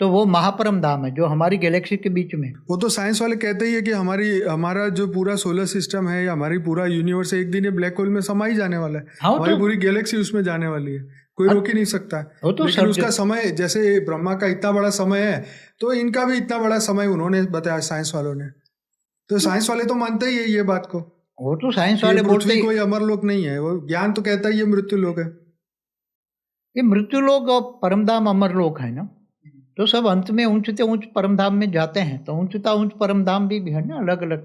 S1: तो वो महापरम धाम है जो हमारी गैलेक्सी के बीच में।
S2: वो तो साइंस वाले कहते ही है कि हमारा जो पूरा सोलर सिस्टम है या हमारी पूरा यूनिवर्स एक दिन ये ब्लैक होल में समा ही जाने वाला है।
S1: हाँ,
S2: हमारी
S1: तो
S2: पूरी गैलेक्सी उसमें जाने वाली है, कोई रोक ही नहीं सकता।
S1: तो
S2: लेकिन उसका समय, जैसे ब्रह्मा का इतना बड़ा समय है, तो इनका भी इतना बड़ा समय उन्होंने बताया साइंस वालों ने। तो साइंस वाले तो मानते ही है ये बात को।
S1: वो तो साइंस वाले बोलते हैं
S2: कोई अमर लोक नहीं है, वो ज्ञान तो कहता है ये मृत्यु लोक है।
S1: ये मृत्यु लोक और परमधाम अमर लोक है ना, तो सब अंत में ऊंचते ऊंच परमधाम में जाते हैं। तो ऊंचता ऊंच परमधाम भी है ना, अलग अलग।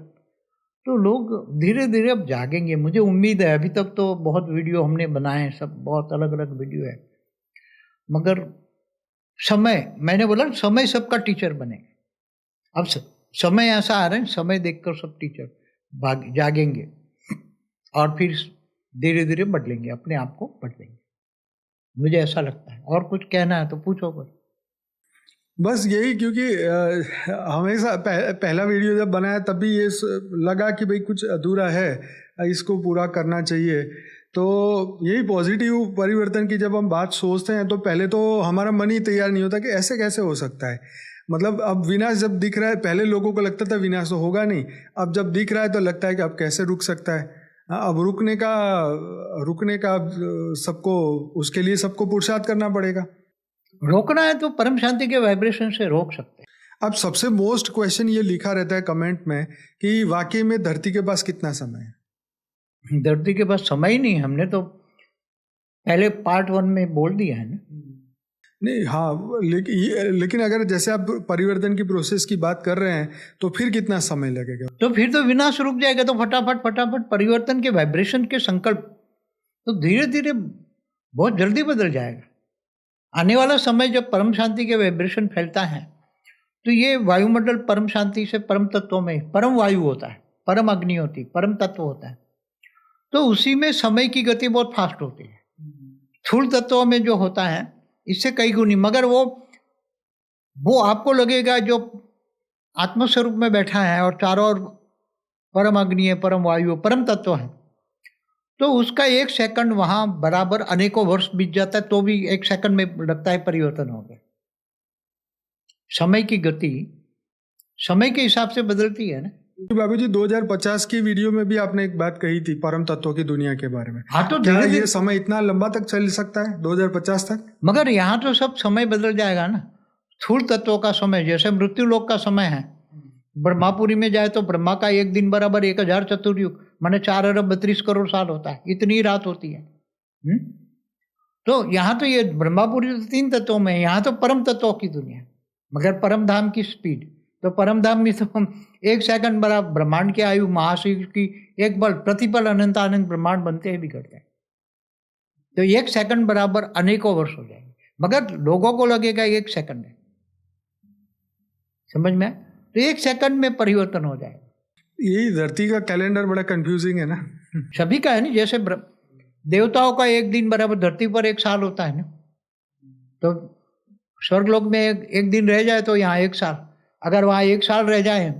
S1: तो लोग धीरे धीरे अब जागेंगे, मुझे उम्मीद है। अभी तक तो बहुत वीडियो हमने बनाए हैं, सब बहुत अलग अलग वीडियो है, मगर समय, मैंने बोला समय सबका टीचर बनेगा। अब समय ऐसा आ रहा है, समय देखकर सब टीचर जागेंगे और फिर धीरे धीरे बदलेंगे, अपने आप को बदलेंगे, मुझे ऐसा लगता है। और कुछ कहना है तो पूछो कुछ।
S2: बस यही, क्योंकि हमेशा पहला वीडियो जब बनाया तब भी ये लगा कि भाई कुछ अधूरा है, इसको पूरा करना चाहिए। तो यही पॉजिटिव परिवर्तन की जब हम बात सोचते हैं तो पहले तो हमारा मन ही तैयार नहीं होता कि ऐसे कैसे हो सकता है। मतलब अब विनाश जब दिख रहा है, पहले लोगों को लगता था विनाश तो होगा नहीं, अब जब दिख रहा है तो लगता है कि अब कैसे रुक सकता है। अब रुकने का सबको, उसके लिए सबको पुरुषार्थ करना पड़ेगा।
S1: रोकना है तो परम शांति के वाइब्रेशन से रोक सकते हैं।
S2: अब सबसे मोस्ट क्वेश्चन ये लिखा रहता है कमेंट में कि वाकई में धरती के पास कितना समय है?
S1: धरती के पास समय ही नहीं, हमने तो पहले पार्ट 1 में बोल दिया है ना।
S2: नहीं, हाँ, लेकिन अगर जैसे आप परिवर्तन की प्रोसेस की बात कर रहे हैं तो फिर कितना समय लगेगा?
S1: तो फिर तो विनाश रुक जाएगा। तो फटाफट परिवर्तन के वाइब्रेशन के संकल्प तो धीरे धीरे बहुत जल्दी बदल जाएगा। आने वाला समय जब परम शांति के वाइब्रेशन फैलता है तो ये वायुमंडल परम शांति से परम तत्वों में परम वायु होता है, परम अग्नि होती है, परम तत्व होता है, तो उसी में समय की गति बहुत फास्ट होती है। स्थूल तत्वों में जो होता है इससे कई गुनी, मगर वो आपको लगेगा जो आत्मस्वरूप में बैठा है और चारों ओर परम अग्नि है, परम वायु है, परम तत्व है, तो उसका 1 सेकंड वहां बराबर अनेकों वर्ष बीत जाता है, तो भी 1 सेकंड में लगता है परिवर्तन हो गया। समय की गति समय के हिसाब से बदलती है ना।
S2: बाबू जी 2050 की वीडियो में भी आपने एक बात कही थी परम तत्वों की दुनिया के बारे में।
S1: हाँ, तो
S2: क्या ये समय इतना लंबा तक चल सकता है 2050 तक?
S1: मगर यहाँ तो सब समय बदल जाएगा ना। स्थूल तत्वों का समय जैसे मृत्यु लोक का समय है, ब्रह्मापुरी में जाए तो ब्रह्मा का 1 दिन बराबर 1000 चतुर्युग माने 4 अरब 32 करोड़ साल होता है, इतनी रात होती है। तो यहाँ तो ये ब्रह्मापुरी तो 3 तत्वों में है, यहाँ तो परम तत्वों की दुनिया, मगर परम धाम की स्पीड। तो परम धाम में तो हम 1 सेकंड बराबर ब्रह्मांड की आयु महाशिव की एक बल प्रतिपल अनंत अनंत ब्रह्मांड बनते हैं बिगड़ते हैं। तो 1 सेकंड बराबर अनेकों वर्ष हो जाएंगे, मगर लोगों को लगेगा 1 सेकंड है। समझ में? तो 1 सेकंड में परिवर्तन हो जाएगा।
S2: यही धरती का कैलेंडर बड़ा कंफ्यूजिंग है ना।
S1: सभी का है नहीं, जैसे देवताओं का 1 दिन बराबर धरती पर 1 साल होता है ना। तो स्वर्गलोक में एक दिन रह जाए तो यहाँ 1 साल, अगर वहाँ 1 साल रह जाए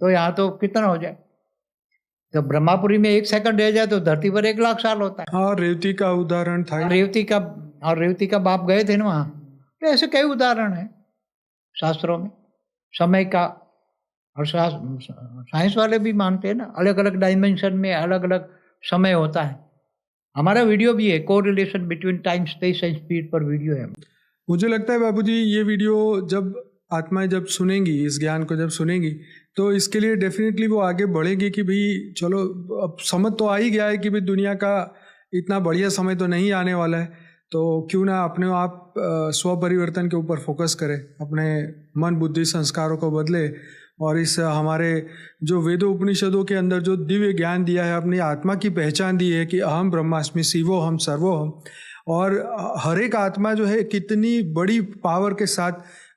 S1: तो यहाँ तो कितना हो जाए। तो ब्रह्मापुरी में 1 सेकंड रह जाए तो धरती पर 1 लाख साल होता है।
S2: हाँ, रेवती का उदाहरण था।
S1: रेवती का बाप गए थे ना वहाँ। तो ऐसे कई उदाहरण है शास्त्रों में समय का, और साइंस वाले भी मानते हैं ना, अलग अलग डायमेंशन में अलग अलग समय होता है। हमारा वीडियो भी है, correlation between time space and speed पर वीडियो है।
S2: मुझे लगता है बापूजी ये वीडियो जब आत्माएं जब सुनेंगी, इस ज्ञान को जब सुनेंगी, तो इसके लिए डेफिनेटली वो आगे बढ़ेगी कि भाई चलो अब समझ तो आ ही गया है कि भाई दुनिया का इतना बढ़िया समय तो नहीं आने वाला है, तो क्यों ना अपने आप स्व परिवर्तन के ऊपर फोकस करें, अपने मन बुद्धि संस्कारों को बदले और इस हमारे जो वेदों उपनिषदों के अंदर जो दिव्य ज्ञान दिया है, अपनी आत्मा की पहचान दी है कि अहम ब्रह्मास्मि शिवोहम सर्वोहम, और हर एक आत्मा जो है कितनी बड़ी पावर के साथ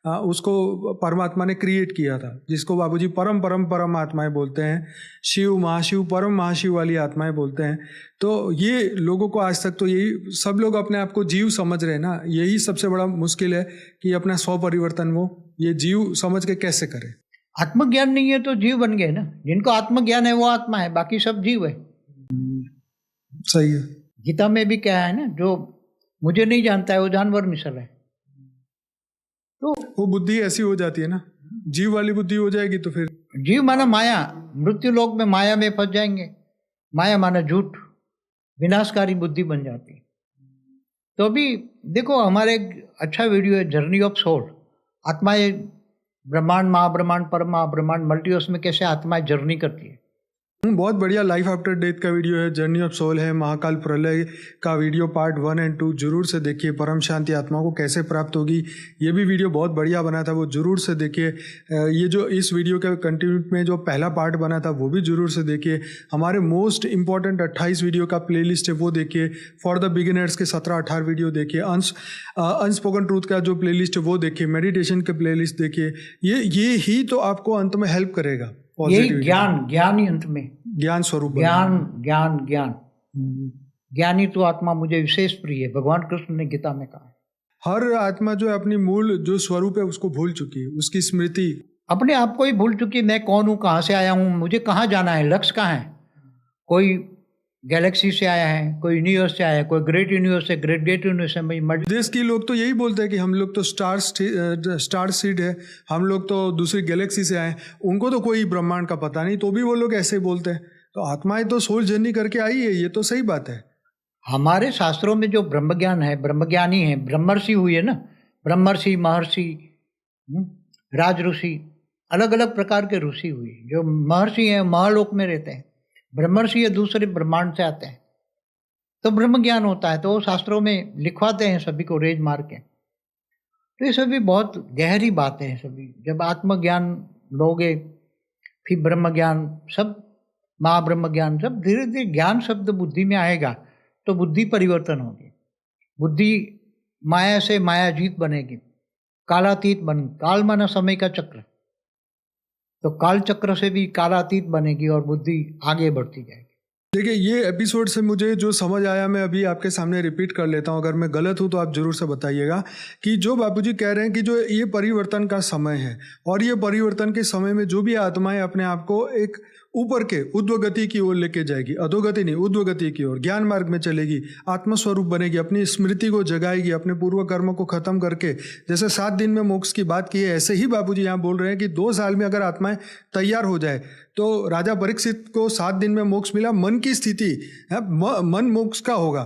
S2: उसको परमात्मा ने क्रिएट किया था, जिसको बाबूजी परम परम परम आत्माएं बोलते हैं, शिव महाशिव परम महाशिव वाली आत्माएं बोलते हैं। तो ये लोगों को आज तक तो यही सब लोग अपने आप को जीव समझ रहे हैं ना, यही सबसे बड़ा मुश्किल है कि अपना स्व परिवर्तन वो ये जीव समझ के कैसे करें।
S1: आत्मज्ञान नहीं है तो जीव बन गए ना, जिनको आत्मज्ञान है वो आत्मा है, बाकी सब जीव है।
S2: सही है।
S1: गीता में भी क्या है ना, जो मुझे नहीं जानता है वो जानवर मिसल है। तो
S2: वो बुद्धि ऐसी हो जाती है ना, जीव वाली बुद्धि हो जाएगी तो फिर
S1: जीव माना माया, मृत्यु लोक में माया में फंस जाएंगे। माया माना झूठ, विनाशकारी बुद्धि बन जाती है। तो अभी देखो हमारे एक अच्छा वीडियो है जर्नी ऑफ सोल, आत्माएं ब्रह्मांड महाब्रह्मांड परम महाब्रह्मांड मल्टीवर्स में कैसे आत्माएं जर्नी करती है।
S2: बहुत बढ़िया लाइफ आफ्टर डेथ का वीडियो है, जर्नी ऑफ सोल है, महाकाल प्रलय का वीडियो पार्ट 1 और 2 जरूर से देखिए। परम शांति आत्मा को कैसे प्राप्त होगी, ये भी वीडियो बहुत बढ़िया बना था, वो जरूर से देखिए। ये जो इस वीडियो के कंटिन्यू में जो पहला पार्ट बना था वो भी जरूर से देखिए। हमारे मोस्ट इंपॉर्टेंट 28 वीडियो का प्लेलिस्ट है वो देखिए। फॉर द बिगिनर्स के 17-18 वीडियो देखिए। अनस्पोकन ट्रूथ का जो प्लेलिस्ट है वो देखिए। मेडिटेशन के प्लेलिस्ट देखिए। ये ही तो आपको अंत में हेल्प करेगा।
S1: यही ज्ञान ही अंत में
S2: ज्ञान स्वरूप
S1: ज्ञान ज्ञानी तो आत्मा मुझे विशेष प्रिय है, भगवान कृष्ण ने गीता में कहा।
S2: हर आत्मा जो है अपनी मूल जो स्वरूप है उसको भूल चुकी है, उसकी स्मृति
S1: अपने आप को ही भूल चुकी। मैं कौन हूँ, कहाँ से आया हूँ, मुझे कहाँ जाना है, लक्ष्य कहाँ है। कोई गैलेक्सी से आया है, कोई यूनिवर्स से आया है, कोई ग्रेट यूनिवर्स है, ग्रेट यूनिवर्स है।
S2: देश के लोग तो यही बोलते हैं कि हम लोग तो स्टार सीड है, हम लोग तो दूसरी गैलेक्सी से आए, उनको तो कोई ब्रह्मांड का पता नहीं, तो भी वो लोग ऐसे बोलते हैं। तो आत्माएं तो सोल जर्नी करके आई है, ये तो सही बात है।
S1: हमारे शास्त्रों में जो ब्रह्मज्ञान है, ब्रह्मज्ञानी है, ब्रह्मर्षि हुई है ना, ब्रह्मर्षि महर्षि राज ऋषि, अलग अलग प्रकार के ऋषि हुए। जो महर्षि हैं महलोक में रहते हैं, ब्रह्मर्षि है दूसरे ब्रह्मांड से आते हैं, तो ब्रह्म ज्ञान होता है। तो वो शास्त्रों में लिखवाते हैं सभी को रेज मार के। तो ये सभी बहुत गहरी बातें हैं सभी। जब आत्मज्ञान लोगे फिर ब्रह्म ज्ञान, सब महाब्रह्म ज्ञान, सब धीरे धीरे ज्ञान शब्द बुद्धि में आएगा तो बुद्धि परिवर्तन होगी। बुद्धि माया से मायाजीत बनेगी, कालातीत बन, काल माना समय का चक्र, तो काल चक्र से भी कालातीत बनेगी और बुद्धि आगे बढ़ती जाएगी।
S2: देखिए ये एपिसोड से मुझे जो समझ आया मैं अभी आपके सामने रिपीट कर लेता हूँ, अगर मैं गलत हूँ तो आप जरूर से बताइएगा। कि जो बापूजी कह रहे हैं कि जो ये परिवर्तन का समय है, और ये परिवर्तन के समय में जो भी आत्माएं अपने आप को एक ऊपर के ऊर्ध्वगति की ओर लेके जाएगी, अधोगति नहीं ऊर्ध्वगति की ओर, ज्ञान मार्ग में चलेगी, आत्मस्वरूप बनेगी, अपनी स्मृति को जगाएगी, अपने पूर्व कर्मों को खत्म करके, जैसे 7 दिन में मोक्ष की बात की है, ऐसे ही बापूजी यहाँ बोल रहे हैं कि 2 साल में अगर आत्माएं तैयार हो जाए। तो राजा परीक्षित को 7 दिन में मोक्ष मिला। मन की स्थिति है, मन मोक्ष का होगा,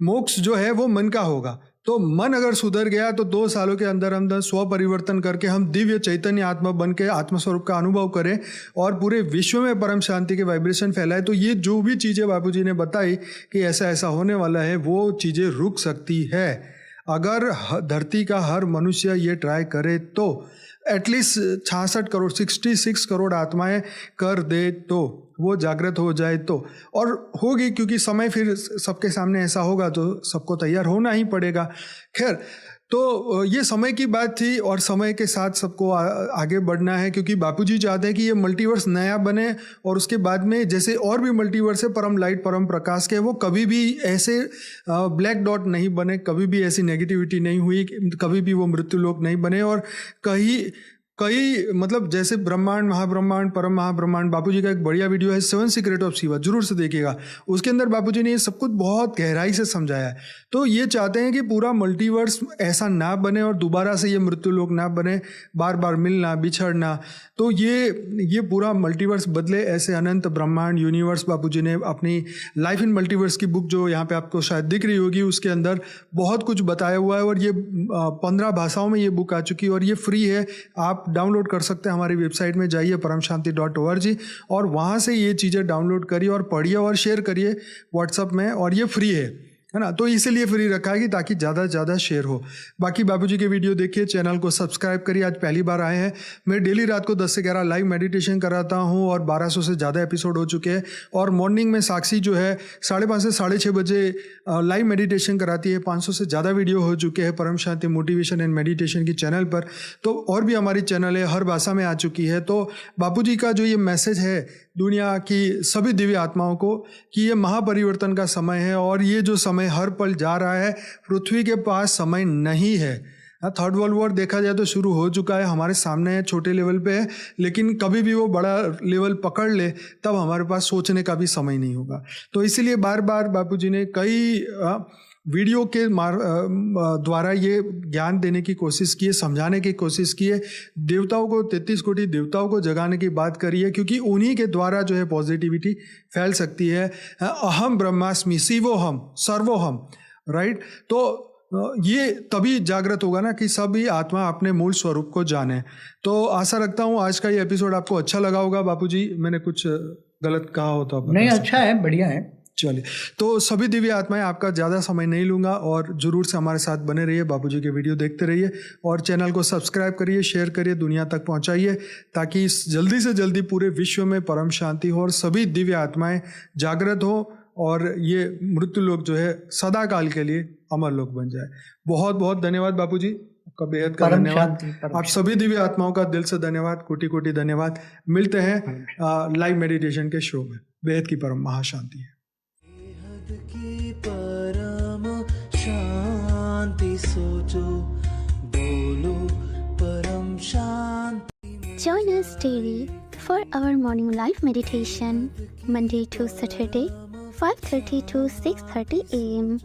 S2: मोक्ष जो है वो मन का होगा। तो मन अगर सुधर गया तो 2 सालों के अंदर अंदर स्व परिवर्तन करके हम दिव्य चैतन्य आत्मा बन के आत्मस्वरूप का अनुभव करें और पूरे विश्व में परम शांति के वाइब्रेशन फैलाए। तो ये जो भी चीज़ें बापूजी ने बताई कि ऐसा ऐसा होने वाला है, वो चीज़ें रुक सकती है अगर धरती का हर मनुष्य ये ट्राई करे तो। एटलीस्ट 66 करोड़ आत्माएं कर दे तो, वो जागृत हो जाए तो, और होगी, क्योंकि समय फिर सबके सामने ऐसा होगा तो सबको तैयार होना ही पड़ेगा। खैर, तो ये समय की बात थी और समय के साथ सबको आगे बढ़ना है, क्योंकि बापूजी चाहते हैं कि ये मल्टीवर्स नया बने और उसके बाद में जैसे और भी मल्टीवर्स है परम लाइट परम प्रकाश के, वो कभी भी ऐसे ब्लैक डॉट नहीं बने, कभी भी ऐसी नेगेटिविटी नहीं हुई, कभी भी वो मृत्यु लोक नहीं बने और कई मतलब जैसे ब्रह्मांड, महाब्रह्मांड, परम महाब्रह्मांड, बापूजी का एक बढ़िया वीडियो है 7 सीक्रेट ऑफ शिवा, जरूर से देखिएगा। उसके अंदर बापूजी ने ये सब कुछ बहुत गहराई से समझाया है। तो ये चाहते हैं कि पूरा मल्टीवर्स ऐसा ना बने और दोबारा से ये मृत्यु लोक ना बने, बार बार मिलना बिछड़ना। तो ये पूरा मल्टीवर्स बदले, ऐसे अनंत ब्रह्मांड यूनिवर्स बापूजी ने अपनी लाइफ इन मल्टीवर्स की बुक जो यहाँ पे आपको शायद दिख रही होगी, उसके अंदर बहुत कुछ बताया हुआ है। और ये 15 भाषाओं में ये बुक आ चुकी है और ये फ्री है, आप डाउनलोड कर सकते हैं। हमारी वेबसाइट में जाइए paramshanti.org और वहाँ से ये चीज़ें डाउनलोड करिए और पढ़िए और शेयर करिए व्हाट्सएप में, और ये फ्री है ना। तो इसीलिए फ्री रखा है कि ताकि ज़्यादा से ज़्यादा शेयर हो। बाकी बापूजी के वीडियो देखिए, चैनल को सब्सक्राइब करिए। आज पहली बार आए हैं, मैं डेली रात को 10 से 11 लाइव मेडिटेशन कराता हूँ और 1200 से ज़्यादा एपिसोड हो चुके हैं। और मॉर्निंग में साक्षी जो है 5:30 से 6:30 बजे लाइव मेडिटेशन कराती है। 500 से ज़्यादा वीडियो हो चुके हैं परम शांति मोटिवेशन एंड मेडिटेशन की चैनल पर। तो और भी हमारी चैनल है, हर भाषा में आ चुकी है। तो बापूजी का जो ये मैसेज है दुनिया की सभी दिव्य आत्माओं को कि ये महापरिवर्तन का समय है और ये जो समय हर पल जा रहा है, पृथ्वी के पास समय नहीं है। थर्ड वर्ल्ड वॉर देखा जाए तो शुरू हो चुका है, हमारे सामने है, छोटे लेवल पे है, लेकिन कभी भी वो बड़ा लेवल पकड़ ले तब हमारे पास सोचने का भी समय नहीं होगा। तो इसीलिए बार बार बापूजी ने कई वीडियो के द्वारा ये ज्ञान देने की कोशिश की है, समझाने की कोशिश की है। देवताओं को, 33 कोटि देवताओं को जगाने की बात करी है, क्योंकि उन्हीं के द्वारा जो है पॉजिटिविटी फैल सकती है। अहम ब्रह्मास्मि शिवोहम सर्वोहम, राइट। तो ये तभी जागृत होगा ना कि सभी आत्मा अपने मूल स्वरूप को जाने। तो आशा रखता हूँ आज का ये एपिसोड आपको अच्छा लगा होगा। बापूजी, मैंने कुछ गलत कहा हो तो
S1: नहीं, अच्छा है, बढ़िया है।
S2: चलिए, तो सभी दिव्य आत्माएं, आपका ज़्यादा समय नहीं लूँगा और ज़रूर से हमारे साथ बने रहिए, बापूजी के वीडियो देखते रहिए और चैनल को सब्सक्राइब करिए, शेयर करिए, दुनिया तक पहुँचाइए, ताकि जल्दी से जल्दी पूरे विश्व में परम शांति हो और सभी दिव्य आत्माएं जागृत हो और ये मृत्यु लोक जो है सदा काल के लिए अमर लोक बन जाए। बहुत बहुत धन्यवाद बापूजी, आपका बेहद का धन्यवाद। आप सभी दिव्य आत्माओं का दिल से धन्यवाद, कोटि कोटि धन्यवाद। मिलते हैं लाइव मेडिटेशन के शो में। बेहद की परम महाशांति है।
S3: की परम शांति सोचो, बोलो परम शांति।
S4: Join us daily for our morning live meditation, Monday to Saturday, 5:30 to 6:30 a.m.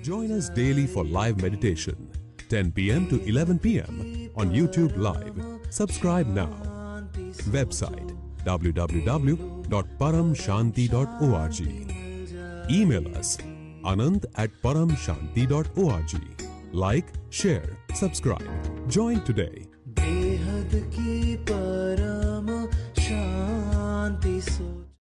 S5: Join us daily for live meditation, 10 p.m. to 11 p.m. on YouTube Live. Subscribe now. Website www.paramshanti.org. Email us anant@paramshanti.org. Like, share, subscribe. Join today.
S3: बेहद की पर